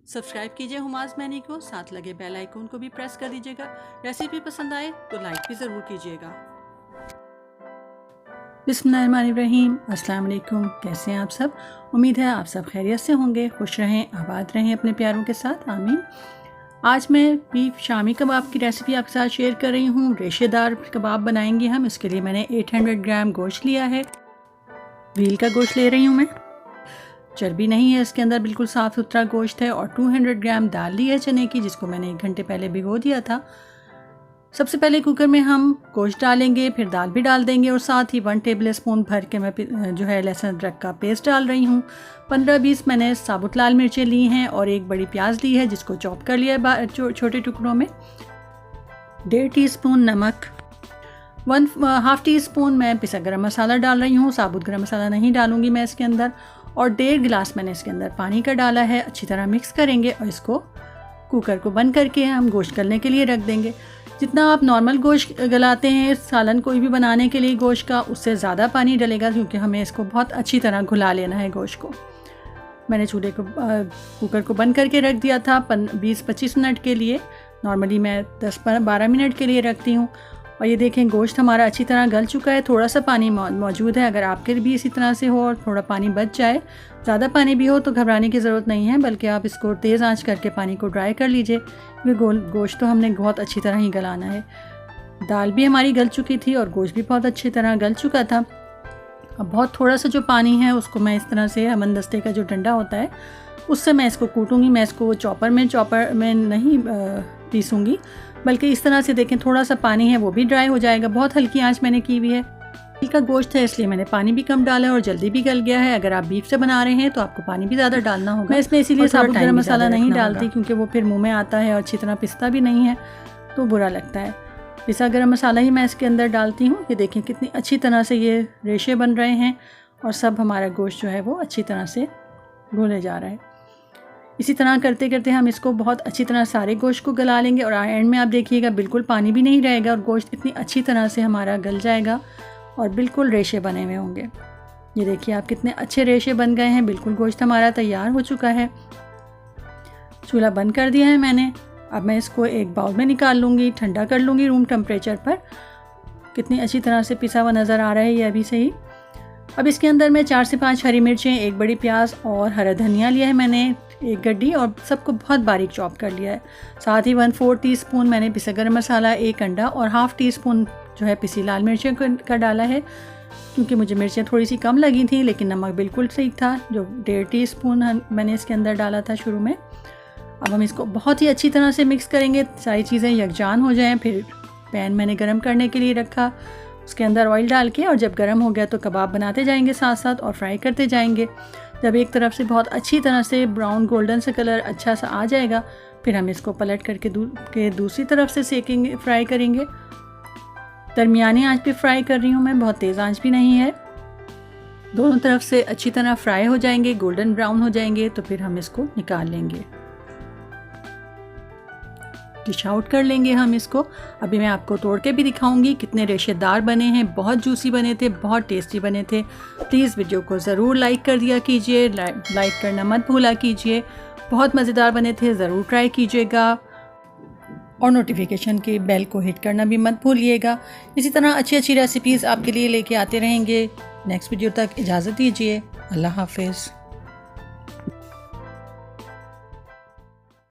Subscribe कीजिए hummus many को, साथ लगे बेल आइकन को भी प्रेस कर दीजिएगा। रेसिपी पसंद आए तो लाइक भी ज़रूर कीजिएगा। बिस्मिल्लाहिर्रहमानिर्रहीम, अस्सलाम वालेकुम। कैसे हैं आप सब? उम्मीद है आप सब खैरियत से होंगे, खुश रहें, आबाद रहें अपने प्यारों के साथ, आमीन। आज मैं बीफ शामी कबाब की रेसिपी आपके साथ शेयर कर रही हूँ। रेशेदार कबाब बनाएंगे हम। इसके लिए मैंने 800 ग्राम गोश्त लिया है। व्हील का गोश्त ले रही हूँ मैं, चर्बी नहीं है इसके अंदर, बिल्कुल साफ़ सुथरा गोश्त है। और 200 ग्राम दाल ली है चने की, जिसको मैंने 1 घंटे पहले भिगो दिया था। सबसे पहले कुकर में हम गोश्त डालेंगे, फिर दाल भी डाल देंगे और साथ ही 1 टेबल स्पून भर के मैं जो है लहसुन अदरक का पेस्ट डाल रही हूँ। 15-20 मैंने साबुत लाल मिर्चें ली हैं और 1 बड़ी प्याज ली है, जिसको चॉप कर लिया है छोटे टुकड़ों में। 1.5 टीस्पून नमक, 1/2 टीस्पून मैं पिसा गरम मसाला डाल रही हूँ। साबुत गरम मसाला नहीं डालूंगी मैं इसके अंदर। और 1.5 गिलास मैंने इसके अंदर पानी का डाला है। अच्छी तरह मिक्स करेंगे और इसको कुकर को बंद करके हम गोश्त गलने के लिए रख देंगे। जितना आप नॉर्मल गोश्त गलाते हैं सालन कोई भी बनाने के लिए गोश्त का, उससे ज़्यादा पानी डलेगा, क्योंकि हमें इसको बहुत अच्छी तरह घुला लेना है गोश्त को। मैंने चूल्हे को कुकर को बंद करके रख दिया था 20-25 मिनट के लिए। नॉर्मली मैं 10-12 मिनट के लिए रखती हूँ। और ये देखें गोश्त हमारा अच्छी तरह गल चुका है। थोड़ा सा पानी मौजूद है। अगर आपके भी इसी तरह से हो और थोड़ा पानी बच जाए, ज़्यादा पानी भी हो तो घबराने की ज़रूरत नहीं है, बल्कि आप इसको तेज़ आंच करके पानी को ड्राई कर लीजिए, क्योंकि गोश्त तो हमने बहुत अच्छी तरह ही गलाना है। दाल भी हमारी गल चुकी थी और गोश्त भी बहुत अच्छी तरह गल चुका था। अब बहुत थोड़ा सा जो पानी है उसको मैं इस तरह से हमनदस्ते का जो डंडा होता है उससे मैं इसको कूटूँगी। मैं इसको चॉपर में नहीं पीसूँगी, बल्कि इस तरह से देखें थोड़ा सा पानी है वो भी ड्राई हो जाएगा। बहुत हल्की आंच मैंने की हुई है। व्हील का गोश्त है इसलिए मैंने पानी भी कम डाला है और जल्दी भी गल गया है। अगर आप बीफ से बना रहे हैं तो आपको पानी भी ज़्यादा डालना होगा। मैं इसमें इसीलिए साबुत गरम मसाला नहीं डालती, क्योंकि वो फिर मुँह में आता है और अच्छी तरह पिसता भी नहीं है तो बुरा लगता है। पिसा गरम मसाला ही मैं इसके अंदर डालती हूँ। ये देखें कितनी अच्छी तरह से ये रेशे बन रहे हैं और सब हमारा गोश्त जो है वो अच्छी तरह से घुले जा रहा है। इसी तरह करते करते हम इसको बहुत अच्छी तरह सारे गोश्त को गला लेंगे और एंड में आप देखिएगा बिल्कुल पानी भी नहीं रहेगा और गोश्त इतनी अच्छी तरह से हमारा गल जाएगा और बिल्कुल रेशे बने हुए होंगे। ये देखिए आप कितने अच्छे रेशे बन गए हैं। बिल्कुल गोश्त हमारा तैयार हो चुका है। चूल्हा बंद कर दिया है मैंने। अब मैं इसको एक बाउल में निकाल लूँगी, ठंडा कर लूँगी रूम टेम्परेचर पर। कितनी अच्छी तरह से पिसा हुआ नज़र आ रहा है ये अभी से ही। अब इसके अंदर मैं 4 से 5 हरी मिर्चें, 1 बड़ी प्याज और हरा धनिया लिया है मैंने, 1 गड्डी, और सबको बहुत बारीक चॉप कर लिया है। साथ ही 1/4 टीस्पून मैंने पिसा गरम मसाला, 1 अंडा और 1/2 टीस्पून जो है पिसी लाल मिर्चें का डाला है, क्योंकि मुझे मिर्चें थोड़ी सी कम लगी थी। लेकिन नमक बिल्कुल ठीक था, जो 1.5 टीस्पून मैंने इसके अंदर डाला था शुरू में। अब हम इसको बहुत ही अच्छी तरह से मिक्स करेंगे, सारी चीज़ें यकजान हो जाएँ। फिर पैन मैंने गर्म करने के लिए रखा, उसके अंदर ऑयल डाल के, और जब गर्म हो गया तो कबाब बनाते जाएंगे साथ साथ और फ्राई करते जाएंगे। जब एक तरफ से बहुत अच्छी तरह से ब्राउन गोल्डन सा कलर अच्छा सा आ जाएगा, फिर हम इसको पलट करके दूसरी तरफ से सेकेंगे, फ्राई करेंगे। दरमियानी आंच पे फ्राई कर रही हूँ मैं, बहुत तेज़ आंच भी नहीं है। दोनों तरफ से अच्छी तरह फ्राई हो जाएंगे, गोल्डन ब्राउन हो जाएंगे, तो फिर हम इसको निकाल लेंगे, डिश आउट कर लेंगे हम इसको। अभी मैं आपको तोड़ के भी दिखाऊंगी कितने रेशेदार बने हैं। बहुत जूसी बने थे, बहुत टेस्टी बने थे। प्लीज़ वीडियो को ज़रूर लाइक कर दिया कीजिए, लाइक करना मत भूला कीजिए। बहुत मज़ेदार बने थे, ज़रूर ट्राई कीजिएगा और नोटिफिकेशन के बेल को हिट करना भी मत भूलिएगा। इसी तरह अच्छी रेसिपीज़ आपके लिए लेके आते रहेंगे। नेक्स्ट वीडियो तक इजाज़त दीजिए। अल्लाह हाफिज़।